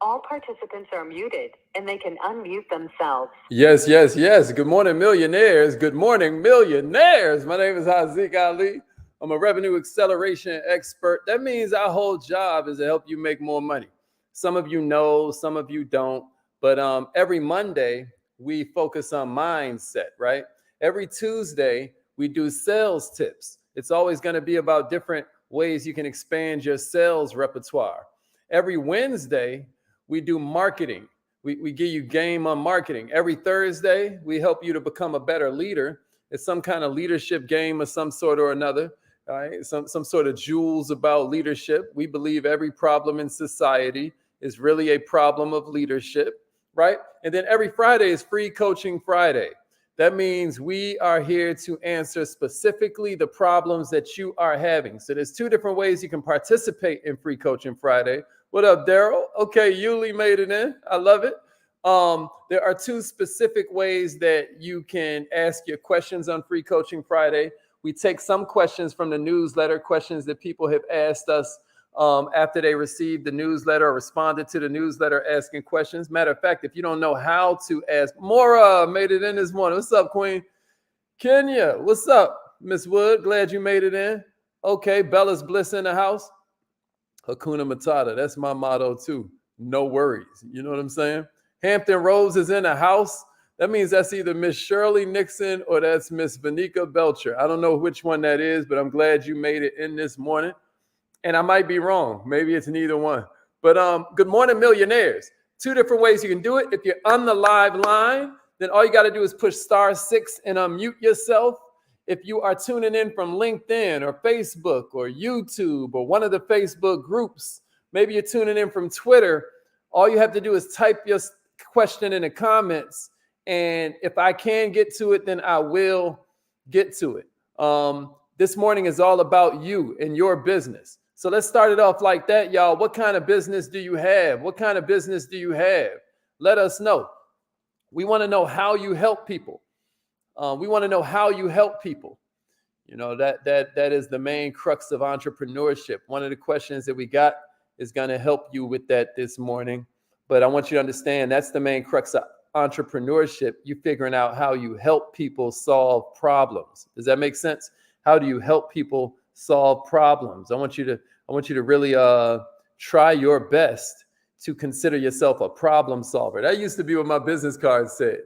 All participants are muted and they can unmute themselves. Yes, yes, yes. Good morning, millionaires. Good morning, millionaires. My name is Haziq Ali. I'm a revenue acceleration expert. That means our whole job is to help you make more money. Some of you know, some of you don't. But every Monday, we focus on mindset, right? Every Tuesday, we do sales tips. It's always going to be about different ways you can expand your sales repertoire. Every Wednesday, we do marketing. We give you game on marketing. Every Thursday, we help you to become a better leader. It's some kind of leadership game of some sort or another, right? Some sort of jewels about leadership. We believe every problem in society is really a problem of leadership, right? And then every Friday is Free Coaching Friday. That means we are here to answer specifically the problems that you are having. So there's two different ways you can participate in Free Coaching Friday. What up, Daryl? Okay, Yuli made it in. I love it. There are two specific ways that you can ask your questions on Free Coaching Friday. We take some questions from the newsletter, questions that people have asked us after they received the newsletter or responded to the newsletter asking questions. Matter of fact, if you don't know how to ask, Mora made it in this morning. What's up, Queen? Kenya, what's up? Miss Wood, glad you made it in. Okay, Bella's Bliss in the house. Hakuna Matata, that's my motto too. No worries. You know what I'm saying? Hampton Rose is in the house. That means that's either Miss Shirley Nixon or that's Miss Vanika Belcher. I don't know which one that is, but I'm glad you made it in this morning. And I might be wrong. Maybe it's neither one. But good morning, millionaires. Two different ways you can do it. If you're on the live line, then all you got to do is push *6 and unmute yourself. If you are tuning in from LinkedIn or Facebook or YouTube or one of the Facebook groups, maybe you're tuning in from Twitter, all you have to do is type your question in the comments. And if I can get to it, then I will get to it. This morning is all about you and your business. So let's start it off like that, y'all. What kind of business do you have? What kind of business do you have? Let us know. We want to know how you help people. We want to know how you help people. You know, that is the main crux of entrepreneurship. One of the questions that we got is going to help you with that this morning. But I want you to understand that's the main crux of entrepreneurship. You figuring out how you help people solve problems. Does that make sense? How do you help people solve problems? I want you to really try your best to consider yourself a problem solver. That used to be what my business card said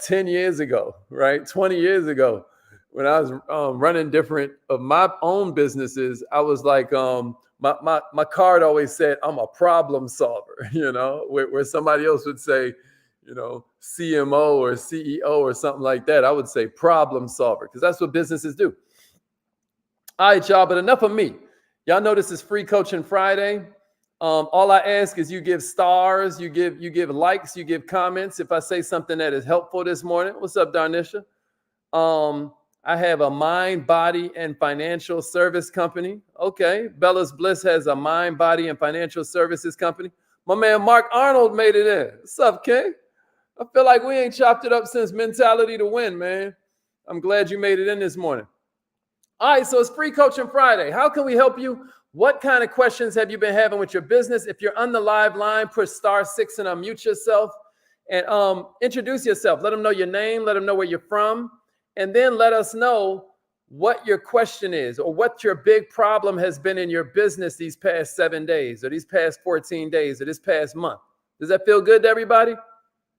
10 years ago, right? 20 years ago, when I was running different of my own businesses, I was like, my card always said, I'm a problem solver, you know, where somebody else would say, you know, CMO or CEO or something like that. I would say problem solver, because that's what businesses do. All right, y'all, but enough of me. Y'all know this is Free Coaching Friday. All I ask is you give stars, you give likes, you give comments. If I say something that is helpful this morning, what's up, Darnisha? I have a mind, body, and financial service company. Okay, Bella's Bliss has a mind, body, and financial services company. My man Mark Arnold made it in. What's up, King? I feel like we ain't chopped it up since Mentality to Win, man. I'm glad you made it in this morning. All right, so it's Free Coaching Friday. How can we help you? What kind of questions have you been having with your business? If you're on the live line, push *6 and unmute yourself and introduce yourself. Let them know your name. Let them know where you're from. And then let us know what your question is or what your big problem has been in your business these past 7 days or these past 14 days or this past month. Does that feel good to everybody?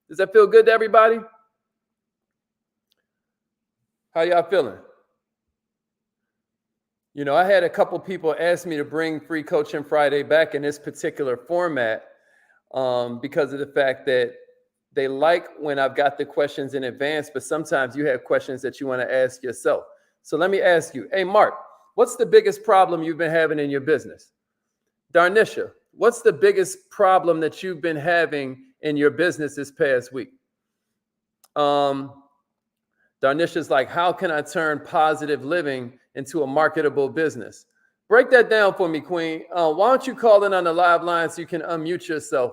Does that feel good to everybody? How y'all feeling? You know, I had a couple people ask me to bring Free Coaching Friday back in this particular format because of the fact that they like when I've got the questions in advance, but sometimes you have questions that you want to ask yourself. So let me ask you, hey, Mark, what's the biggest problem you've been having in your business? Darnisha, what's the biggest problem that you've been having in your business this past week? Darnisha's like, how can I turn positive living into a marketable business? Break that down for me, Queen. Why don't you call in on the live line so you can unmute yourself?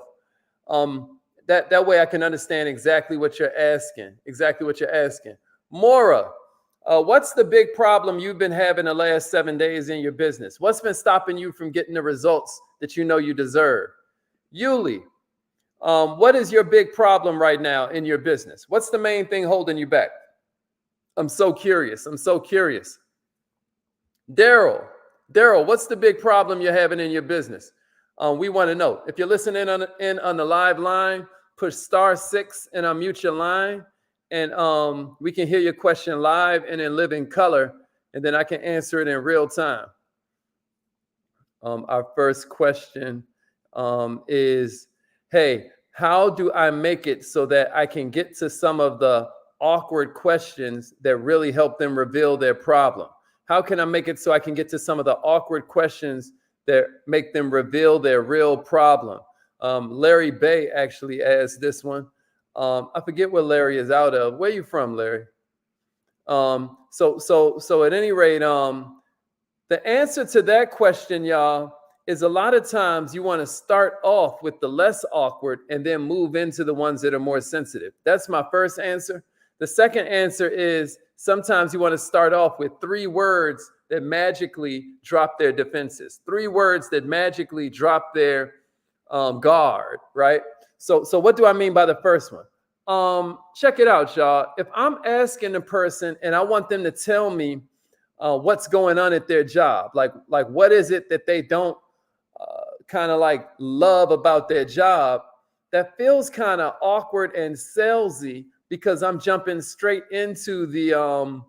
That way I can understand exactly what you're asking. Mora, what's the big problem you've been having the last 7 days in your business? What's been stopping you from getting the results that you know you deserve? Yuli, what is your big problem right now in your business? What's the main thing holding you back? I'm so curious. I'm so curious. Daryl, what's the big problem you're having in your business? We want to know. If you're listening on the live line, push *6 and unmute your line, and we can hear your question live and in living color, and then I can answer it in real time. Our first question is, hey, how do I make it so that I can get to some of the awkward questions that really help them reveal their problem? How can I make it so I can get to some of the awkward questions that make them reveal their real problem? Larry Bay actually asked this one. I forget what Larry is out of. Where are you from, Larry? So at any rate, the answer to that question, y'all, is a lot of times you want to start off with the less awkward and then move into the ones that are more sensitive. That's my first answer. The second answer is sometimes you want to start off with 3 words that magically drop their defenses, 3 words that magically drop their guard, right? So what do I mean by the first one? Check it out, y'all. If I'm asking a person and I want them to tell me what's going on at their job, like what is it that they don't kind of like love about their job, that feels kind of awkward and salesy because I'm jumping straight into the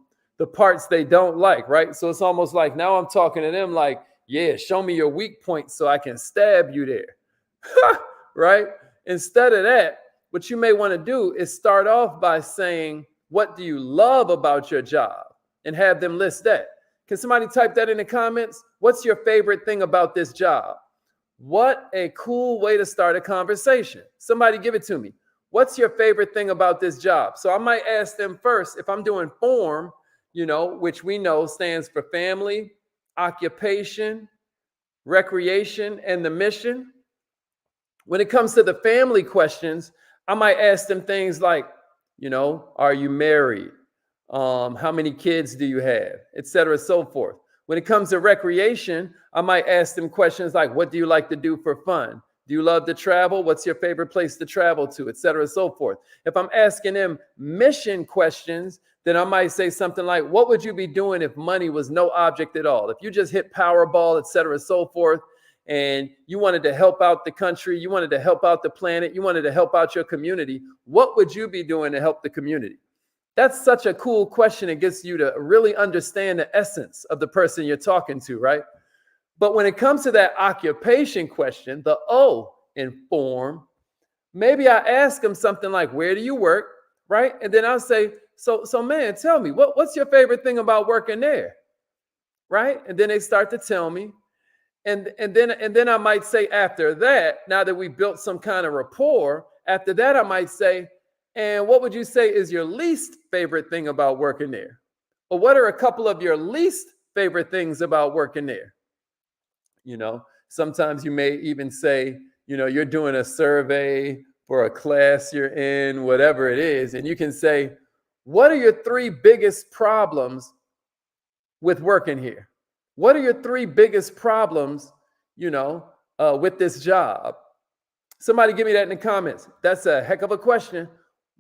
parts they don't like, right? So it's almost like now I'm talking to them like, yeah, show me your weak points so I can stab you there, right? Instead of that, what you may want to do is start off by saying, what do you love about your job? And have them list that. Can somebody type that in the comments? What's your favorite thing about this job? What a cool way to start a conversation. Somebody give it to me. What's your favorite thing about this job? So I might ask them first, if I'm doing form, which we know stands for family, occupation, recreation, and the mission. When it comes to the family questions, I might ask them things like, are you married? How many kids do you have, et cetera, so forth. When it comes to recreation, I might ask them questions like, what do you like to do for fun? Do you love to travel? What's your favorite place to travel to, et cetera, so forth. If I'm asking them mission questions, then I might say something like, what would you be doing if money was no object at all? If you just hit Powerball, et cetera, so forth, and you wanted to help out the country, you wanted to help out the planet, you wanted to help out your community, what would you be doing to help the community? That's such a cool question. It gets you to really understand the essence of the person you're talking to, right? But when it comes to that occupation question, the O in form, maybe I ask them something like, where do you work, right? And then I'll say, so man, tell me, what's your favorite thing about working there, right? And then they start to tell me. And then I might say after that, now that we built some kind of rapport, after that I might say, and what would you say is your least favorite thing about working there? Or what are a couple of your least favorite things about working there? Sometimes you may even say, you're doing a survey for a class you're in, whatever it is. And you can say, what are your 3 biggest problems with working here? What are your 3 biggest problems, with this job? Somebody give me that in the comments. That's a heck of a question.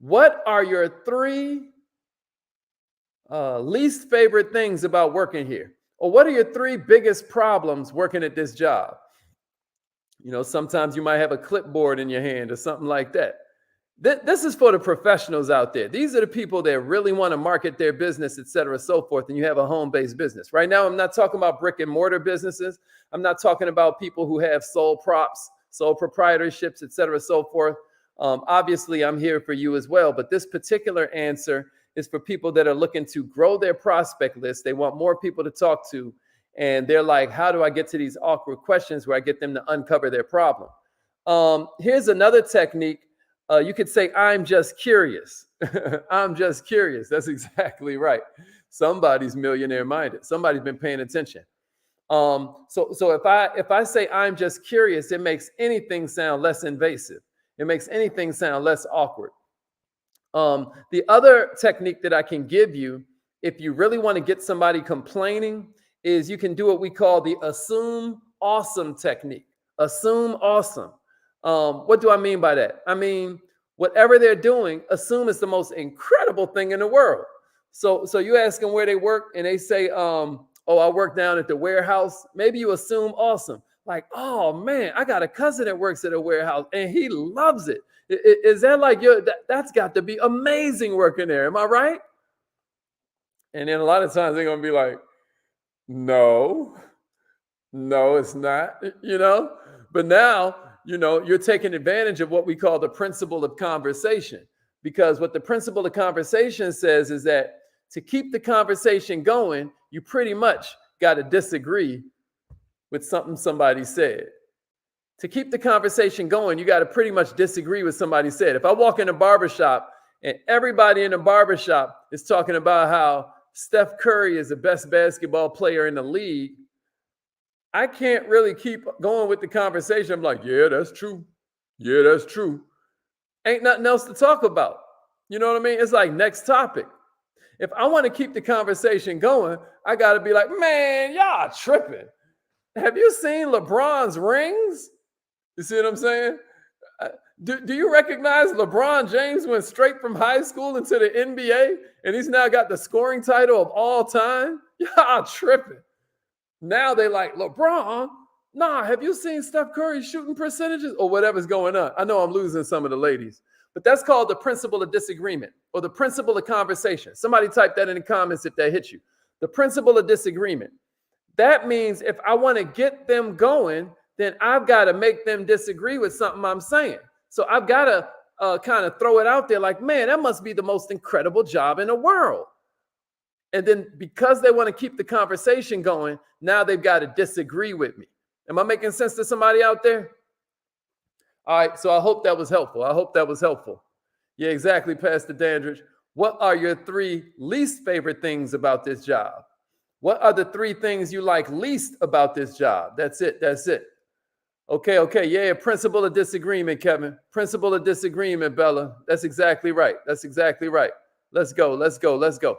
What are your 3 least favorite things about working here? Or what are your 3 biggest problems working at this job? Sometimes you might have a clipboard in your hand or something like that. This is for the professionals out there. These are the people that really want to market their business, et cetera, so forth, and you have a home-based business. Right now, I'm not talking about brick and mortar businesses. I'm not talking about people who have sole props, sole proprietorships, et cetera, so forth. Obviously, I'm here for you as well, but this particular answer is for people that are looking to grow their prospect list. They want more people to talk to, and they're like, how do I get to these awkward questions where I get them to uncover their problem? Here's another technique. You could say, I'm just curious. I'm just curious. That's exactly right. Somebody's millionaire minded. Somebody's been paying attention. So if I say I'm just curious, it makes anything sound less invasive. It makes anything sound less awkward. The other technique that I can give you, if you really want to get somebody complaining, is you can do what we call the assume awesome technique. Assume awesome. What do I mean by that? I mean, whatever they're doing, assume it's the most incredible thing in the world. So you ask them where they work, and they say, "Oh, I work down at the warehouse." Maybe you assume awesome, like, "Oh man, I got a cousin that works at a warehouse, and he loves it." Is that like that's got to be amazing working there? Am I right? And then a lot of times they're gonna be like, "No, no, it's not." But now, you're taking advantage of what we call the principle of conversation. Because what the principle of conversation says is that to keep the conversation going, you pretty much got to disagree with something somebody said. To keep the conversation going, you got to pretty much disagree with somebody said. If I walk in a barbershop and everybody in the barbershop is talking about how Steph Curry is the best basketball player in the league, I can't really keep going with the conversation. I'm like, yeah, that's true. Yeah, that's true. Ain't nothing else to talk about. You know what I mean? It's like next topic. If I want to keep the conversation going, I got to be like, man, y'all tripping. Have you seen LeBron's rings? You see what I'm saying? Do you recognize LeBron James went straight from high school into the NBA and he's now got the scoring title of all time? Y'all tripping. Now they like, LeBron? Nah, have you seen Steph Curry shooting percentages or whatever's going on? I know I'm losing some of the ladies, but that's called the principle of disagreement or the principle of conversation. Somebody type that in the comments if that hits you. The principle of disagreement. That means if I want to get them going, then I've got to make them disagree with something I'm saying. So I've got to kind of throw it out there like, man, that must be the most incredible job in the world. And then because they want to keep the conversation going, now they've got to disagree with me. Am I making sense to somebody out there? All right, so I hope that was helpful. Yeah, exactly, Pastor Dandridge. What are your 3 least favorite things about this job? What are the 3 things you like least about this job? That's it. Okay. Yeah, principle of disagreement, Kevin. Principle of disagreement, Bella. That's exactly right. Let's go.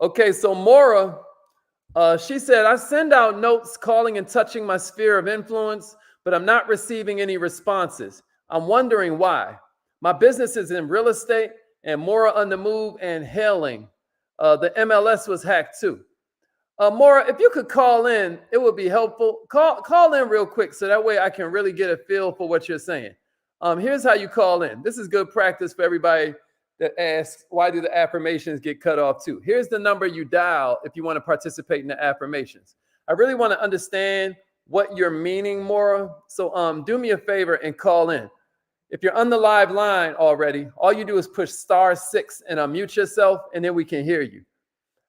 Okay, so Maura, she said, I send out notes calling and touching my sphere of influence, but I'm not receiving any responses. I'm wondering why. My business is in real estate and Maura on the move and hailing. The MLS was hacked too. Maura, if you could call in, it would be helpful. Call in real quick so that way I can really get a feel for what you're saying. Here's how you call in. This is good practice for everybody that asks, why do the affirmations get cut off too? Here's the number you dial if you want to participate in the affirmations. I really want to understand what you're meaning, Maura. So do me a favor and call in. If you're on the live line already, all you do is push *6 and unmute yourself, and then we can hear you.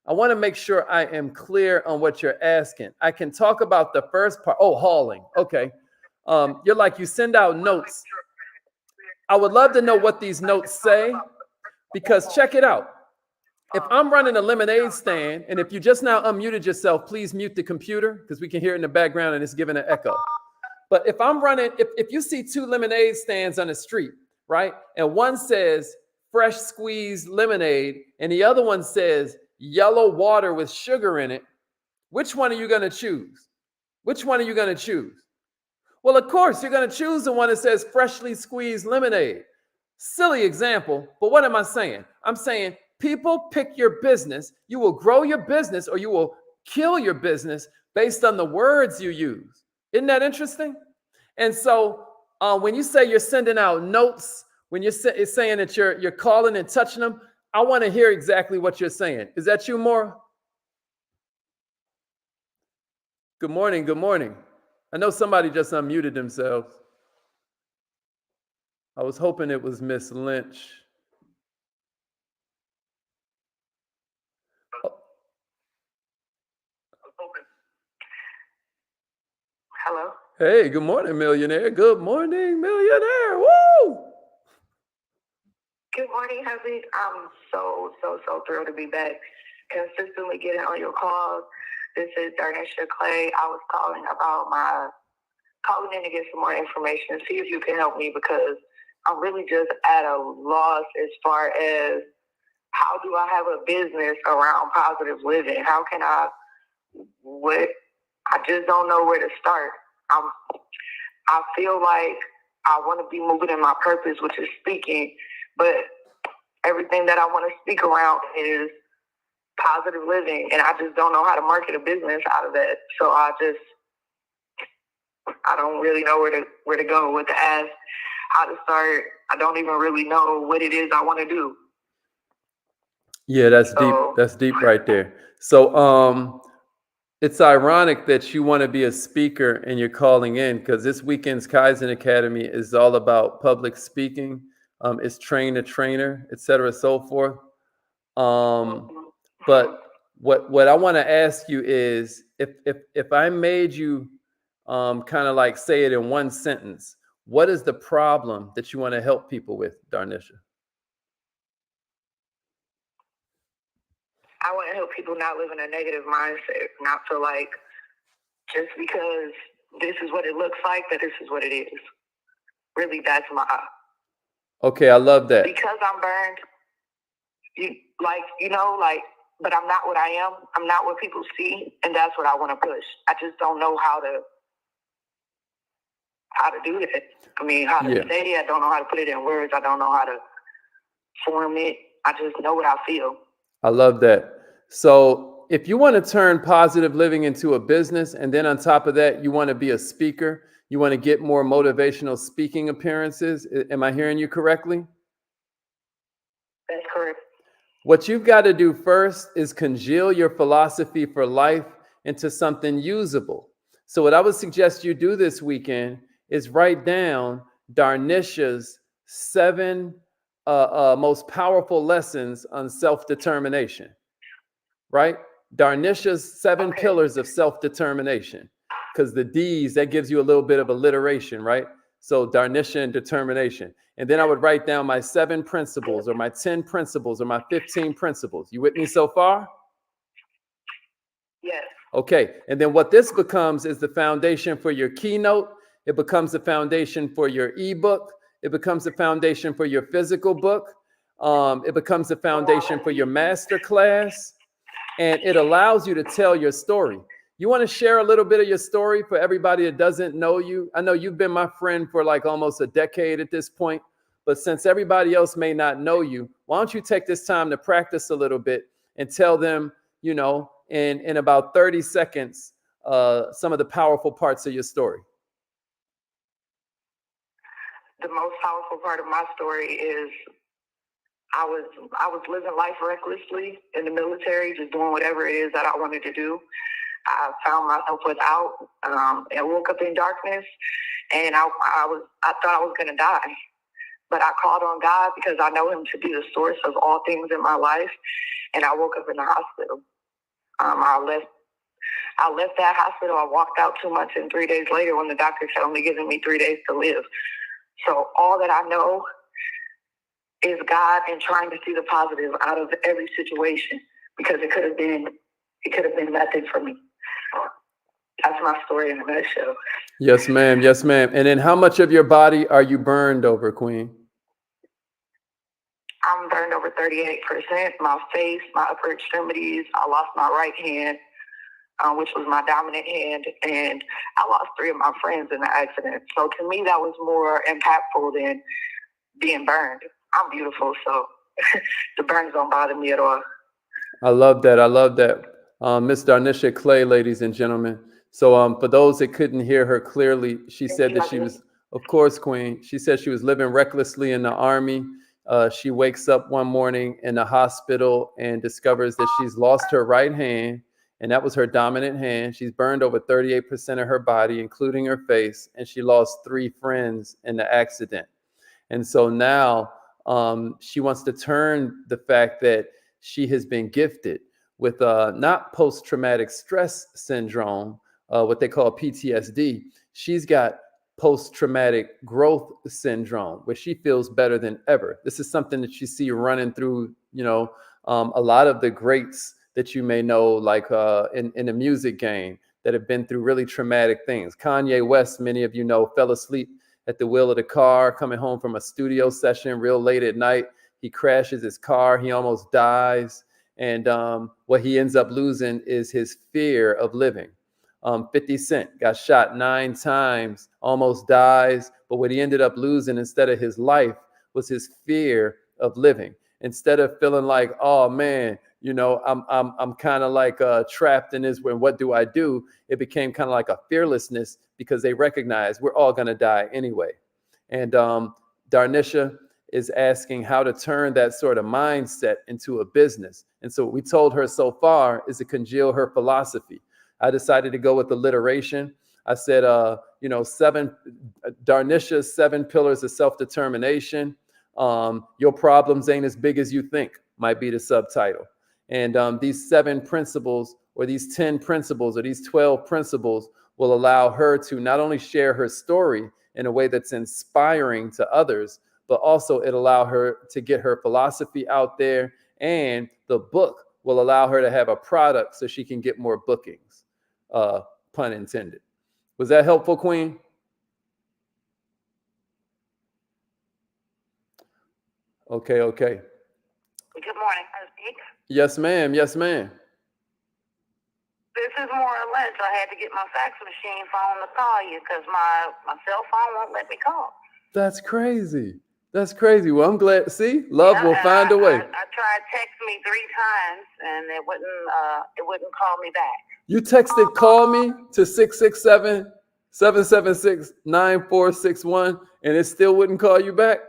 I want to make sure I am clear on what you're asking. I can talk about the first part. Oh, hauling. Okay. You're like, you send out notes. I would love to know what these notes say, because check it out. If I'm running a lemonade stand, and if you just now unmuted yourself, please mute the computer because we can hear it in the background and it's giving an echo. But if I'm running, if you see 2 lemonade stands on the street, right? And one says fresh squeezed lemonade and the other one says yellow water with sugar in it, which one are you going to choose? Well, of course, you're going to choose the one that says freshly squeezed lemonade. Silly example, but what am I saying? I'm saying people pick your business. You will grow your business or you will kill your business based on the words you use. Isn't that interesting? And so when you say you're sending out notes, when you're saying that you're calling and touching them, I want to hear exactly what you're saying. Is that you, Maura? Good morning. I know somebody just unmuted themselves. I was hoping it was Miss Lynch. Hello. Hey, good morning, millionaire. Good morning, millionaire. Woo! Good morning, Happy. I'm so thrilled to be back. Consistently getting on your calls. This is Darnisha Clay. I was calling in to get some more information, see if you can help me, because I'm really just at a loss as far as how do I have a business around positive living? How can I just don't know where to start. I feel like I want to be moving in my purpose, which is speaking, but everything that I want to speak around is positive living, and I just don't know how to market a business out of that. So I don't really know where to go, what to ask, how to start. I don't even really know what it is I want to do. Yeah, that's deep. That's deep right there. So it's ironic that you want to be a speaker and you're calling in, because this weekend's Kaizen Academy is all about public speaking. It's train the trainer, et cetera, so forth. But what I want to ask you is, if I made you kind of like say it in one sentence, what is the problem that you want to help people with, Darnisha? I want to help people not live in a negative mindset, not feel like just because this is what it looks like, that this is what it is. Really, that's my... Okay, I love that. Because I'm burned, but I'm not what I am. I'm not what people see, and that's what I want to push. I just don't know how to do it. I mean, how to say it. I don't know how to put it in words. I don't know how to form it. I just know what I feel. I love that. So if you want to turn positive living into a business, and then on top of that, you want to be a speaker, you want to get more motivational speaking appearances. Am I hearing you correctly? That's correct. What you've got to do first is congeal your philosophy for life into something usable. So what I would suggest you do this weekend is write down Darnisha's 7 most powerful lessons on self-determination, right? Darnisha's 7 pillars of self-determination, because the D's, that gives you a little bit of alliteration, right? So Darnisha and determination. And then I would write down my 7 principles, or my 10 principles, or my 15 principles. You with me so far? Yes. Okay. And then what this becomes is the foundation for your keynote. It becomes the foundation for your ebook. It becomes the foundation for your physical book. It becomes the foundation for your master class. And it allows you to tell your story. You want to share a little bit of your story for everybody that doesn't know you? I know you've been my friend for like almost a decade at this point, but since everybody else may not know you, why don't you take this time to practice a little bit and tell them, in about 30 seconds, some of the powerful parts of your story. The most powerful part of my story is I was living life recklessly in the military, just doing whatever it is that I wanted to do. I found myself without, and woke up in darkness, and I thought I was going to die. But I called on God because I know him to be the source of all things in my life, and I woke up in the hospital. I left that hospital. I walked out 2 months and 3 days later when the doctors had only given me 3 days to live. So all that I know is God and trying to see the positive out of every situation, because it could have been nothing for me. That's my story in a nutshell. Yes, ma'am. Yes, ma'am. And then how much of your body are you burned over, Queen? I'm burned over 38%. My face, my upper extremities. I lost my right hand, which was my dominant hand, and I lost 3 of my friends in the accident. So to me, that was more impactful than being burned. I'm beautiful, so the burns don't bother me at all. I love that. I love that. Miss Darnisha Clay, ladies and gentlemen. So for those that couldn't hear her clearly, she said that she was, of course, Queen. She said she was living recklessly in the Army. She wakes up one morning in the hospital and discovers that she's lost her right hand, and that was her dominant hand. She's burned over 38% of her body, including her face, and she lost 3 friends in the accident. And so now she wants to turn the fact that she has been gifted with not post-traumatic stress syndrome, what they call PTSD. She's got post-traumatic growth syndrome, where she feels better than ever. This is something that you see running through, a lot of the greats that you may know, like in the music game, that have been through really traumatic things. Kanye West, many of you know, fell asleep at the wheel of the car coming home from a studio session real late at night. He crashes his car. He almost dies. And what he ends up losing is his fear of living. 50 Cent got shot 9 times, almost dies, but what he ended up losing instead of his life was his fear of living. Instead of feeling like, oh man, I'm kind of like trapped in this. When what do I do? It became kind of like a fearlessness because they recognize we're all gonna die anyway. And Darnisha is asking how to turn that sort of mindset into a business. And so what we told her so far is to congeal her philosophy. I decided to go with alliteration. I said, Darnisha's 7 pillars of self-determination. Your problems ain't as big as you think might be the subtitle. And these 7 principles, or these 10 principles, or these 12 principles will allow her to not only share her story in a way that's inspiring to others, but also it allow her to get her philosophy out there. And the book will allow her to have a product so she can get more bookings, pun intended. Was that helpful, Queen? Okay. Good morning, Steve. Yes, ma'am. Yes, ma'am. This is more or less. I had to get my fax machine phone to call you because my cell phone won't let me call. That's crazy. That's crazy. Well, I'm glad. See, love will find a way. I tried text me 3 times and it wouldn't call me back. You texted call me to 667-776-9461 and it still wouldn't call you back?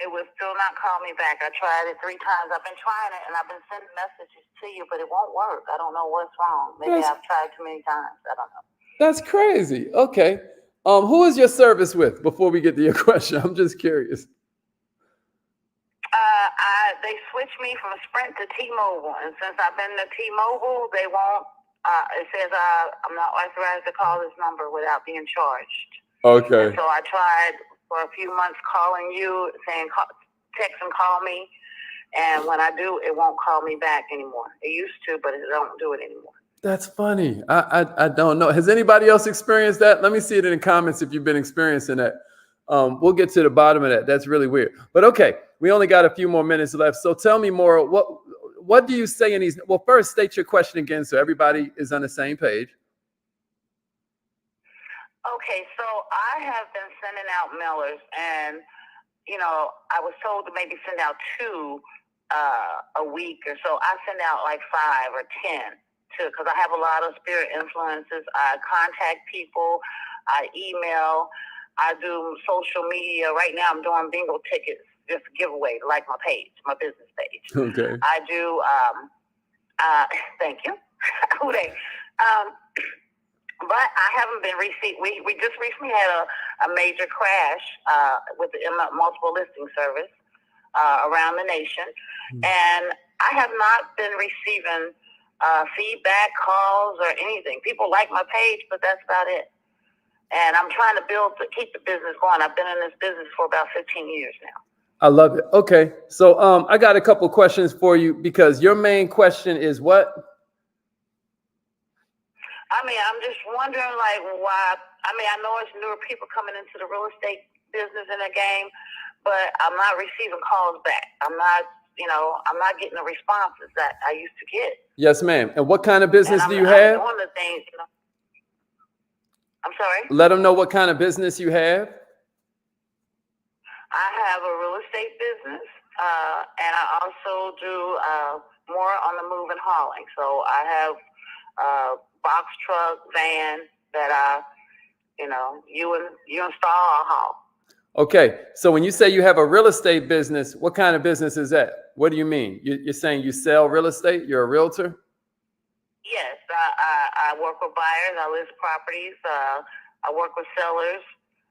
It would still not call me back. I tried it 3 times. I've been trying it and I've been sending messages to you, but it won't work. I don't know what's wrong. Maybe I've tried too many times. I don't know. That's crazy. Okay. Who is your service with before we get to your question? I'm just curious. They switched me from Sprint to T-Mobile, and since I've been to T-Mobile, they won't. It says I'm not authorized to call this number without being charged. Okay. And so I tried for a few months calling you, saying text and call me, and when I do, it won't call me back anymore. It used to, but it don't do it anymore. That's funny. I don't know. Has anybody else experienced that? Let me see it in the comments if you've been experiencing that. We'll get to the bottom of that. That's really weird. But okay, we only got a few more minutes left. So tell me more. What do you say in these? Well, first state your question again so everybody is on the same page. Okay, so I have been sending out mailers, and I was told to maybe send out 2 a week or so. I send out like 5 or 10 because I have a lot of spirit influences. I contact people, I email, I do social media. Right now I'm doing bingo tickets, just a giveaway, like my page, my business page. Okay. I do, thank you. But I haven't been received. We just recently had a major crash with the multiple listing service around the nation. And I have not been receiving feedback, calls, or anything. People like my page, but that's about it. And I'm trying to keep the business going. I've been in this business for about 15 years now. I love it. Okay. So I got a couple questions for you because your main question is what? I mean, I'm just wondering, like, why. I mean, I know it's newer people coming into the real estate business in the game, but I'm not receiving calls back. I'm not getting the responses that I used to get. Yes, ma'am. And what kind of business do you have? I'm doing the things, I'm sorry? Let them know what kind of business you have. I have a real estate business, and I also do more on the move and hauling. So I have box truck, van that you install or haul. Okay, so when you say you have a real estate business, what kind of business is that? What do you mean? You're saying you sell real estate? You're a realtor? Yes, I work with buyers. I list properties. I work with sellers.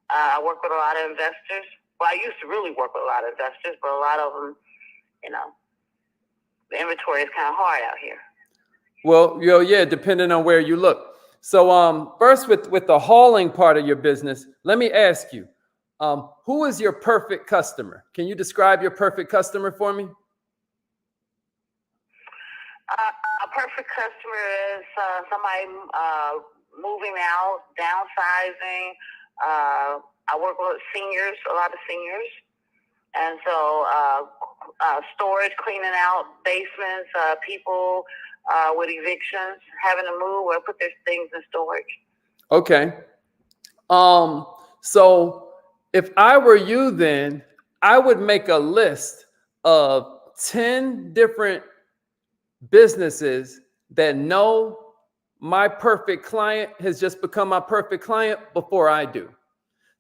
I work with a lot of investors. Well, I used to really work with a lot of investors, but a lot of them, the inventory is kind of hard out here. Well, yeah, depending on where you look. So first with the hauling part of your business, let me ask you, who is your perfect customer? Can you describe your perfect customer for me? A perfect customer is somebody moving out, downsizing. I work with seniors, a lot of seniors. And so storage, cleaning out basements, people with evictions, having to move or put their things in storage. Okay. So if I were you, then I would make a list of 10 different businesses that know my perfect client has just become my perfect client before I do.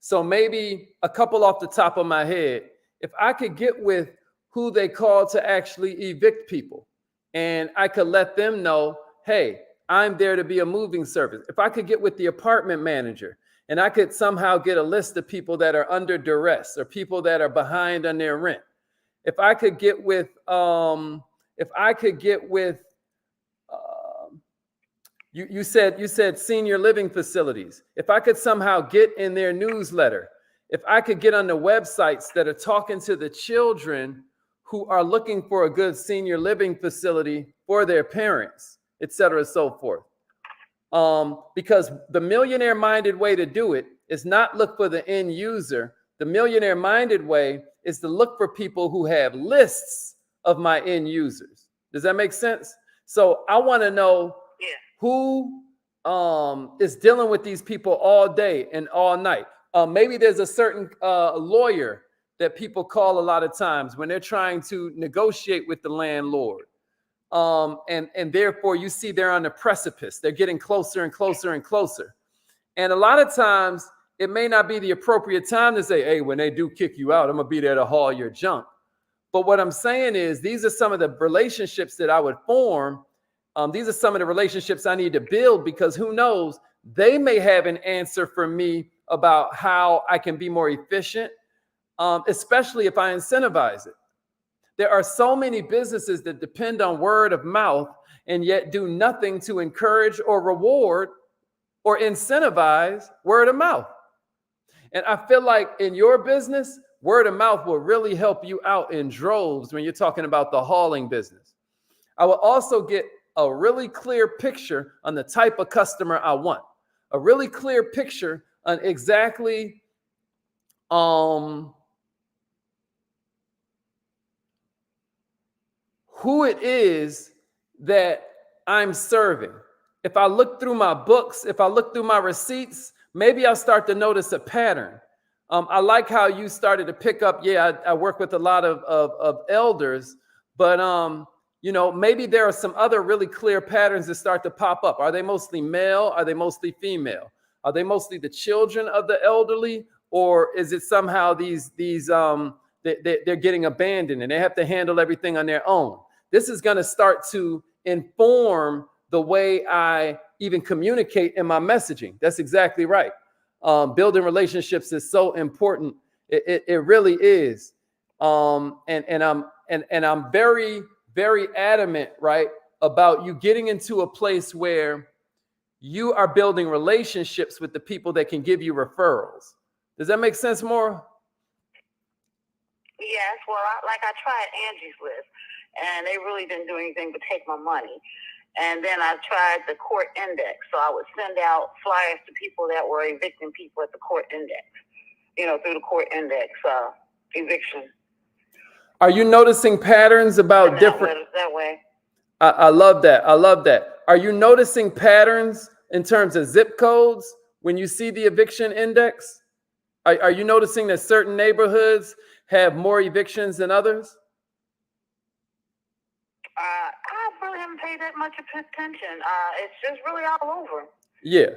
So maybe a couple off the top of my head, if I could get with who they call to actually evict people, and I could let them know, hey, I'm there to be a moving service. If I could get with the apartment manager and I could somehow get a list of people that are under duress or people that are behind on their rent. If I could get with, you said senior living facilities. If I could somehow get in their newsletter, if I could get on the websites that are talking to the children who are looking for a good senior living facility for their parents, et cetera, so forth. Because the millionaire-minded way to do it is not look for the end user. The millionaire-minded way is to look for people who have lists of my end users. Does that make sense? So I want to know who is dealing with these people all day and all night. Maybe there's a certain lawyer that people call a lot of times when they're trying to negotiate with the landlord. And therefore you see they're on the precipice. They're getting closer and closer and closer. And a lot of times it may not be the appropriate time to say, hey, when they do kick you out, I'm gonna be there to haul your junk. But what I'm saying is these are some of the relationships that I would form. These are some of the relationships I need to build, because who knows, they may have an answer for me about how I can be more efficient, especially if I incentivize it. There are so many businesses that depend on word of mouth and yet do nothing to encourage or reward or incentivize word of mouth. And I feel like in your business, word of mouth will really help you out in droves when you're talking about the hauling business. I will also get a really clear picture on the type of customer I want, a really clear picture on exactly who it is that I'm serving. If I look through my books, if I look through my receipts, maybe I'll start to notice a pattern. I like how you started to pick up. Yeah, I work with a lot of elders, but you know, maybe there are some other really clear patterns that start to pop up. Are they mostly male? Are they mostly female? Are they mostly the children of the elderly, or is it somehow they're getting abandoned and they have to handle everything on their own? This is going to start to inform the way I even communicate in my messaging. That's exactly right. Building relationships is so important. It really is. And I'm very, very adamant, right, about you getting into a place where you are building relationships with the people that can give you referrals. Does that make sense, Maura? Yes. Well, I tried Angie's List, and they really didn't do anything but take my money. And then I tried the court index. So I would send out flyers to people that were evicting people at the court index, you know, through the court index eviction. Are you noticing patterns about different? That way. I love that. I love that. Are you noticing patterns in terms of zip codes when you see the eviction index? Are you noticing that certain neighborhoods have more evictions than others? I really haven't paid that much attention. It's just really all over. Yeah.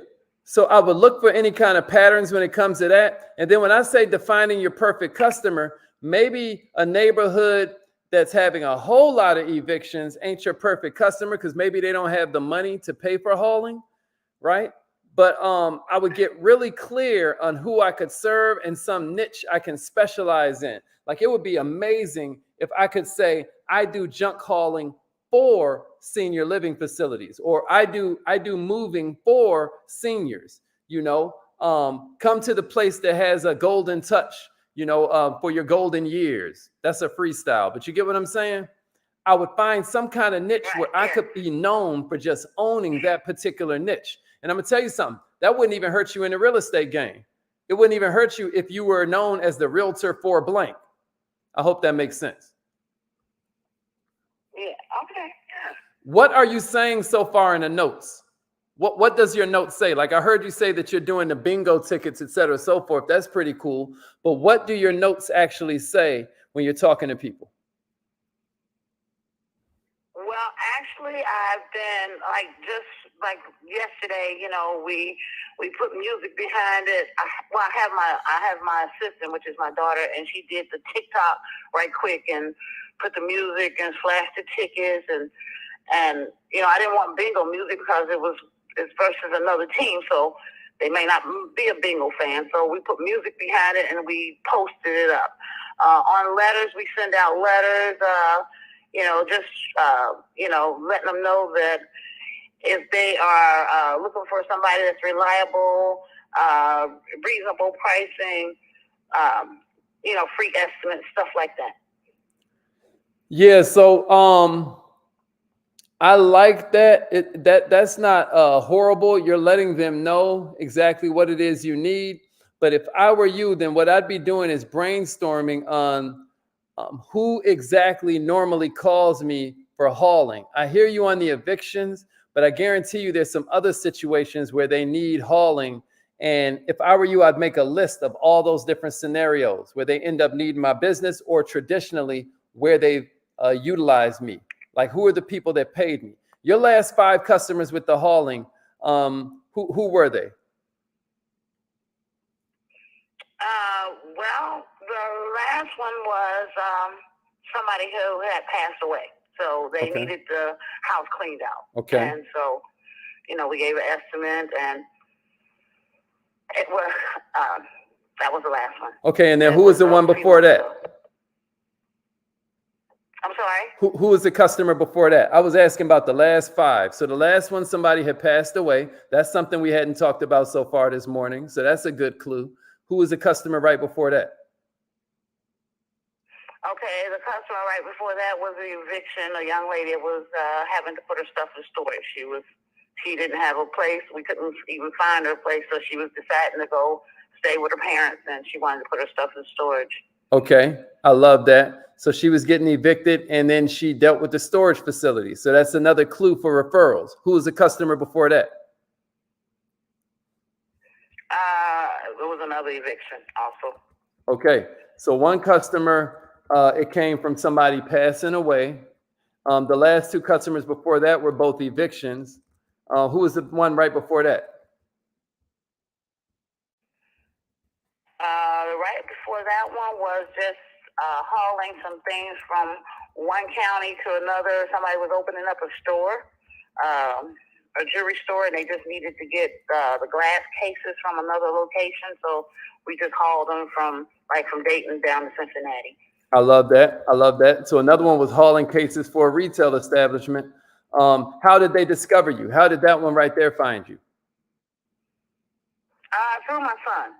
So I would look for any kind of patterns when it comes to that. And then when I say defining your perfect customer, maybe a neighborhood that's having a whole lot of evictions ain't your perfect customer, because maybe they don't have the money to pay for hauling, right? But I would get really clear on who I could serve and some niche I can specialize in. Like, it would be amazing if I could say, I do junk hauling for senior living facilities, or I do moving for seniors, you know, come to the place that has a golden touch, you know, for your golden years. That's a freestyle, but you get what I'm saying? I would find some kind of niche where I could be known for just owning that particular niche. And I'm gonna tell you something, that wouldn't even hurt you in the real estate game. It wouldn't even hurt you if you were known as the realtor for blank. I hope that makes sense. Yeah, okay. What are you saying so far in the notes? What does your note say? Like I heard you say that you're doing the bingo tickets, et cetera, so forth. That's pretty cool. But what do your notes actually say when you're talking to people? Well, actually, I've been just like yesterday. We put music behind it. I have my assistant, which is my daughter, and she did the TikTok right quick and put the music and flashed the tickets and I didn't want bingo music because it's versus another team, so they may not be a bingo fan. So we put music behind it and we posted it up. On letters, we send out letters. Letting them know that if they are looking for somebody that's reliable, reasonable pricing, free estimates, stuff like that. Yeah, so I like that. That's not horrible. You're letting them know exactly what it is you need. But if I were you, then what I'd be doing is brainstorming on who exactly normally calls me for hauling. I hear you on the evictions, but I guarantee you there's some other situations where they need hauling. And if I were you, I'd make a list of all those different scenarios where they end up needing my business or traditionally where they've utilized me. Like, who are the people that paid me? Your last 5 customers with the hauling, who were they? Well, the last one was somebody who had passed away. So they needed the house cleaned out. Okay. And so, we gave an estimate, and it was that was the last one. Okay, and then who was the one before that? I'm sorry? Who was the customer before that? I was asking about the last 5. So the last one, somebody had passed away. That's something we hadn't talked about so far this morning. So that's a good clue. Who was the customer right before that? Okay, the customer right before that was the eviction. A young lady was having to put her stuff in storage. She didn't have a place. We couldn't even find her place, so she was deciding to go stay with her parents, and she wanted to put her stuff in storage. Okay, I love that. So she was getting evicted, and then she dealt with the storage facility. So that's another clue for referrals. Who was the customer before that? It was another eviction also. Okay, so one customer, it came from somebody passing away. The last 2 customers before that were both evictions. Who was the one right before that? Right before that one was just hauling some things from one county to another. Somebody was opening up a store, a jewelry store, and they just needed to get the glass cases from another location. So we just hauled them from Dayton down to Cincinnati. I love that. I love that. So another one was hauling cases for a retail establishment. How did they discover you? How did that one right there find you? Through my son.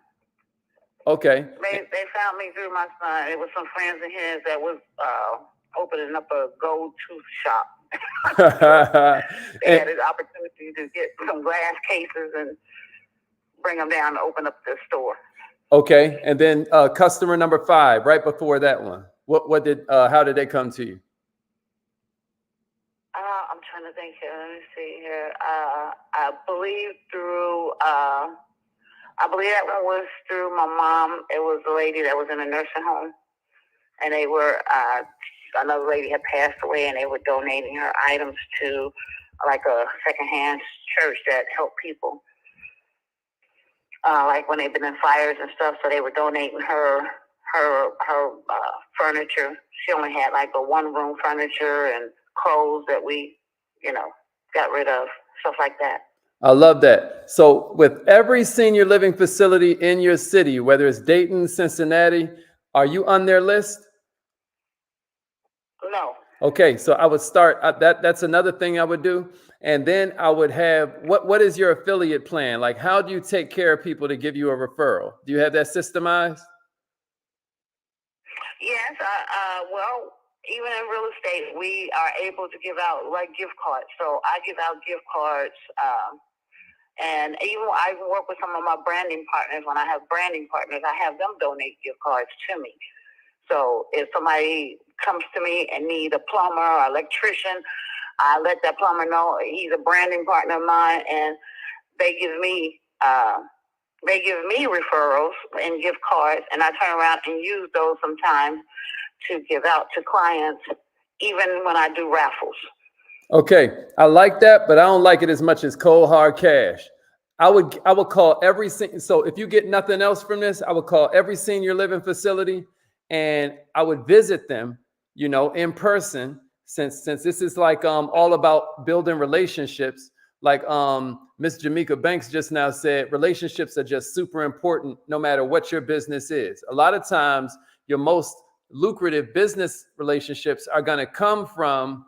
Okay. They found me through my son. It was some friends of his that was opening up a gold tooth shop. They had an opportunity to get some glass cases and bring them down to open up the store. Okay, and then customer number 5, right before that one. How did they come to you? I'm trying to think here. Let me see here. I believe that one was through my mom. It was a lady that was in a nursing home, and they were another lady had passed away, and they were donating her items to like a secondhand church that helped people, like when they've been in fires and stuff. So they were donating her furniture. She only had like a 1-room furniture and clothes that we, got rid of, stuff like that. I love that. So with every senior living facility in your city, whether it's Dayton, Cincinnati, are you on their list? No. Okay, so I would start that's another thing I would do. And then I would have, what is your affiliate plan? Like, how do you take care of people to give you a referral? Do you have that systemized? Yes. Well, even in real estate, we are able to give out like gift cards. So I give out gift cards. And even I work with some of my branding partners. When I have branding partners, I have them donate gift cards to me. So if somebody comes to me and need a plumber or electrician, I let that plumber know he's a branding partner of mine, and they give me referrals and gift cards, and I turn around and use those sometimes to give out to clients, even when I do raffles. Okay, I like that, but I don't like it as much as cold hard cash. I would call every so if you get nothing else from this, I would call every senior living facility and I would visit them, in person, since this is like all about building relationships. Like Miss Jamaica Banks just now said, relationships are just super important no matter what your business is. A lot of times your most lucrative business relationships are going to come from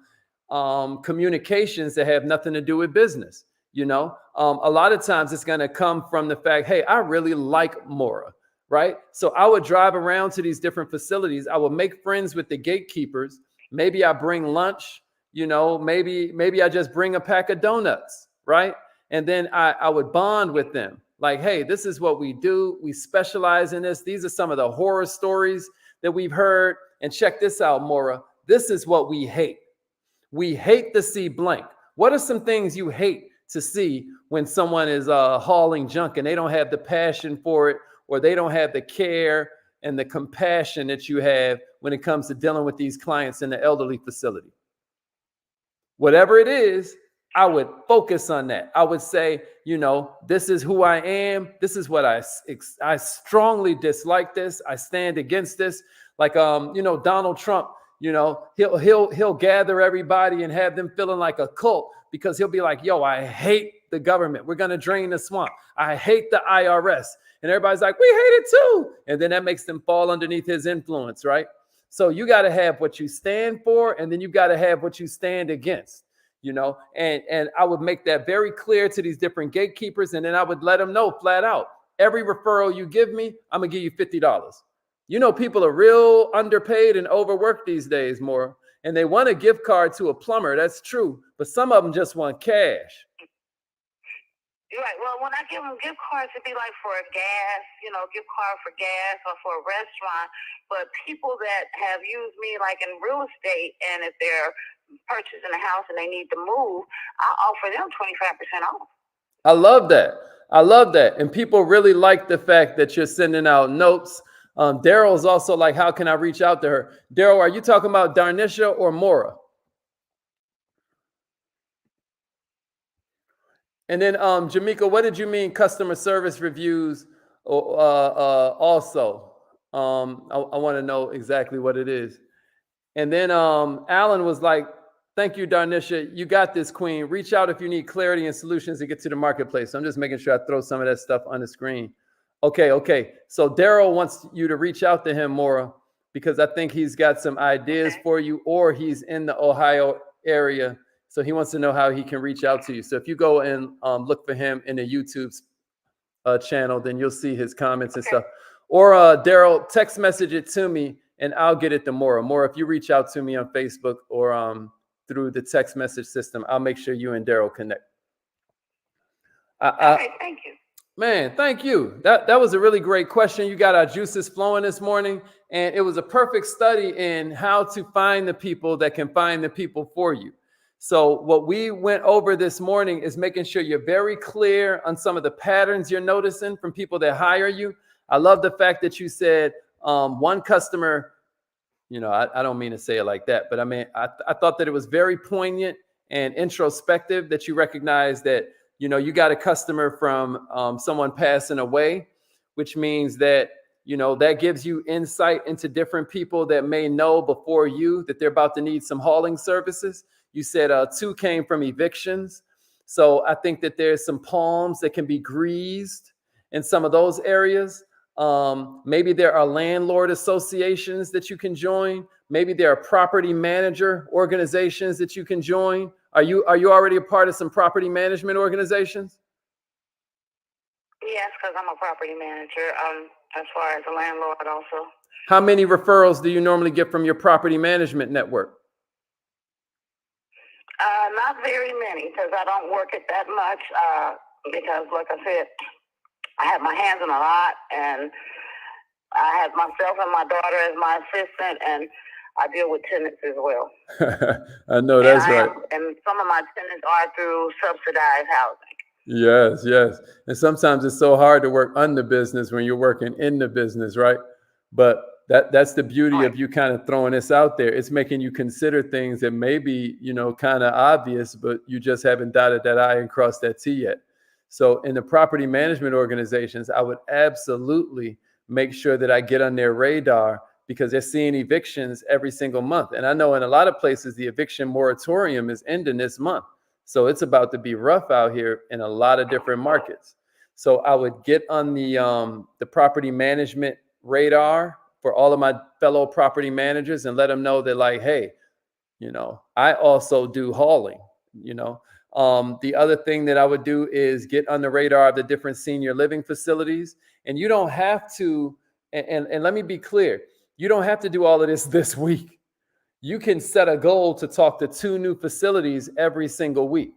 communications that have nothing to do with business. A lot of times it's going to come from the fact, hey, I really like Mora, right? So I would drive around to these different facilities. I would make friends with the gatekeepers. Maybe I bring lunch, maybe I just bring a pack of donuts, right? And then I would bond with them. Like, hey, this is what we do. We specialize in this. These are some of the horror stories that we've heard. And check this out, Mora. This is what we hate. We hate to see blank. What are some things you hate to see when someone is hauling junk and they don't have the passion for it, or they don't have the care and the compassion that you have when it comes to dealing with these clients in the elderly facility? Whatever it is, I would focus on that. I would say, this is who I am. This is what I strongly dislike this. I stand against this. Like, Donald Trump, he'll gather everybody and have them feeling like a cult, because he'll be like, yo, I hate the government. We're going to drain the swamp. I hate the IRS. And everybody's like, we hate it too. And then that makes them fall underneath his influence, right? So you got to have what you stand for, and then you got to have what you stand against, and I would make that very clear to these different gatekeepers. And then I would let them know flat out, every referral you give me, I'm going to give you $50. People are real underpaid and overworked these days, more, and they want a gift card to a plumber. That's true. But some of them just want cash. You're right. Well, when I give them gift cards, it'd be like for a gas, gift card for gas or for a restaurant. But people that have used me like in real estate, and if they're purchasing a house and they need to move, I offer them 25% off. I love that. I love that. And people really like the fact that you're sending out notes. Daryl's also like, how can I reach out to her? Daryl, are you talking about Darnisha or Mora? And then Jamaica, what did you mean customer service reviews also? I want to know exactly what it is. And then Alan was like, thank you, Darnisha. You got this, queen. Reach out if you need clarity and solutions to get to the marketplace. So I'm just making sure I throw some of that stuff on the screen. Okay. So Daryl wants you to reach out to him, Mora, because I think he's got some ideas for you, or he's in the Ohio area. So he wants to know how he can reach out to you. So if you go and look for him in the YouTube channel, then you'll see his comments and stuff. Or Daryl, text message it to me and I'll get it to Mora. Mora, if you reach out to me on Facebook or through the text message system, I'll make sure you and Daryl connect. All right, thank you. Man, thank you. That was a really great question. You got our juices flowing this morning, and it was a perfect study in how to find the people that can find the people for you. So what we went over this morning is making sure you're very clear on some of the patterns you're noticing from people that hire you. I love the fact that you said one customer, I don't mean to say it like that, but I mean, I thought that it was very poignant and introspective that you recognize that, you got a customer from someone passing away, which means that, that gives you insight into different people that may know before you that they're about to need some hauling services. You said 2 came from evictions. So I think that there's some palms that can be greased in some of those areas. Maybe there are landlord associations that you can join. Maybe there are property manager organizations that you can join. Are you already a part of some property management organizations? Yes, because I'm a property manager, as far as a landlord also. How many referrals do you normally get from your property management network? Not very many, because I don't work it that much. Because, like I said, I have my hands in a lot, and I have myself and my daughter as my assistant, and I deal with tenants as well. I know that's right. And some of my tenants are through subsidized housing. Yes, yes. And sometimes it's so hard to work on the business when you're working in the business, right? But that's the beauty of you kind of throwing this out there. It's making you consider things that may be, kind of obvious, but you just haven't dotted that I and crossed that T yet. So in the property management organizations, I would absolutely make sure that I get on their radar because they're seeing evictions every single month. And I know in a lot of places, the eviction moratorium is ending this month. So it's about to be rough out here in a lot of different markets. So I would get on the property management radar for all of my fellow property managers and let them know that, like, hey, I also do hauling. The other thing that I would do is get on the radar of the different senior living facilities. And you don't have to, and let me be clear, you don't have to do all of this week. You can set a goal to talk to 2 new facilities every single week.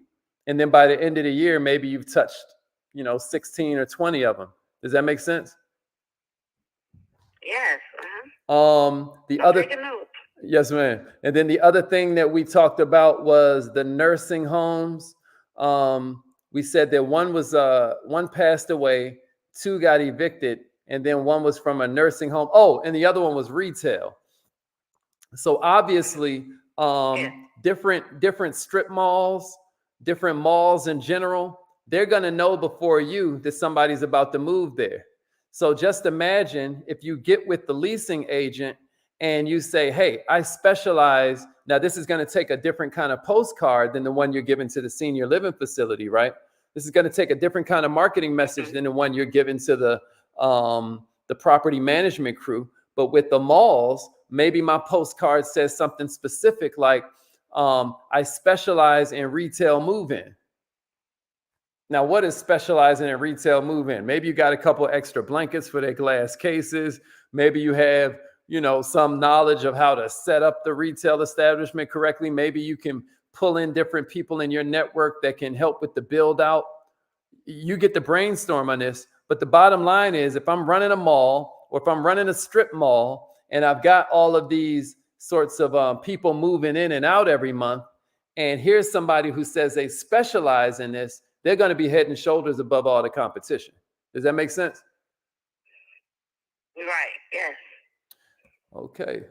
And then by the end of the year, maybe you've touched, 16 or 20 of them. Does that make sense? Yes. Yes, ma'am. And then the other thing that we talked about was the nursing homes. We said that one passed away, 2 got evicted, and then 1 was from a nursing home. Oh, and the other one was retail. So obviously, different strip malls, different malls in general, they're going to know before you that somebody's about to move there. So just imagine if you get with the leasing agent and you say, hey, I specialize. Now, this is going to take a different kind of postcard than the one you're giving to the senior living facility, right? This is going to take a different kind of marketing message than the one you're giving to the property management crew. But with the malls, maybe my postcard says something specific like, I specialize in retail move-in. Now, what is specializing in retail move-in? Maybe you got a couple extra blankets for their glass cases. Maybe you have, some knowledge of how to set up the retail establishment correctly. Maybe you can pull in different people in your network that can help with the build out. You get to brainstorm on this. But the bottom line is, if I'm running a mall or if I'm running a strip mall and I've got all of these sorts of people moving in and out every month, and here's somebody who says they specialize in this, they're going to be head and shoulders above all the competition. Does that make sense? Right. Yes. Okay.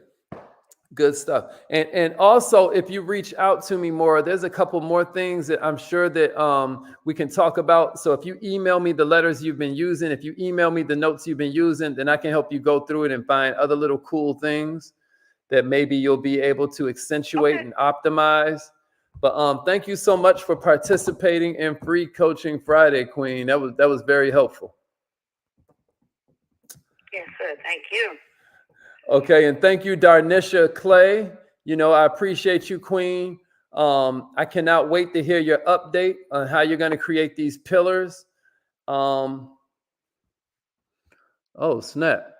Good stuff. And also, if you reach out to me more, there's a couple more things that I'm sure that we can talk about. So if you email me the letters you've been using, if you email me the notes you've been using, then I can help you go through it and find other little cool things that maybe you'll be able to accentuate and optimize. But thank you so much for participating in Free Coaching Friday, Queen. That was very helpful. Yes, sir. Thank you. Okay, and thank you, Darnisha Clay. I appreciate you, Queen. I cannot wait to hear your update on how you're going to create these pillars. Oh, snap.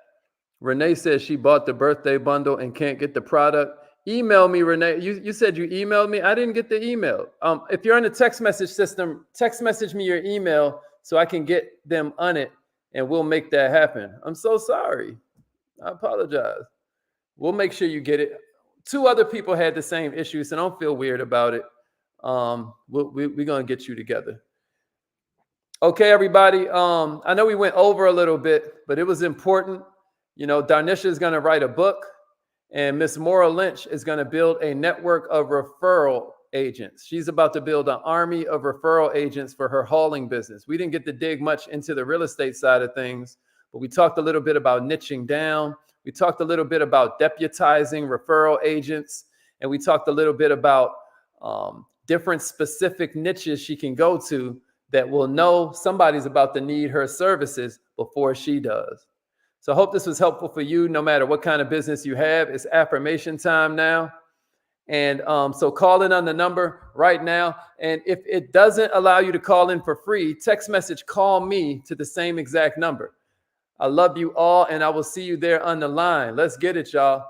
Renee says she bought the birthday bundle and can't get the product. Email me, Renee. You said you emailed me. I didn't get the email. If you're on the text message system, text message me your email so I can get them on it and we'll make that happen. I'm so sorry. I apologize. We'll make sure you get it. 2 other people had the same issue, so don't feel weird about it. We're going to get you together. Okay, everybody. I know we went over a little bit, but it was important. Darnisha is going to write a book, and Miss Maura Lynch is going to build a network of referral agents. She's about to build an army of referral agents for her hauling business. We didn't get to dig much into the real estate side of things, but we talked a little bit about niching down. We talked a little bit about deputizing referral agents. And we talked a little bit about different specific niches she can go to that will know somebody's about to need her services before she does. So I hope this was helpful for you, no matter what kind of business you have. It's affirmation time now. And so call in on the number right now. And if it doesn't allow you to call in for free, text message, call me to the same exact number. I love you all, and I will see you there on the line. Let's get it, y'all.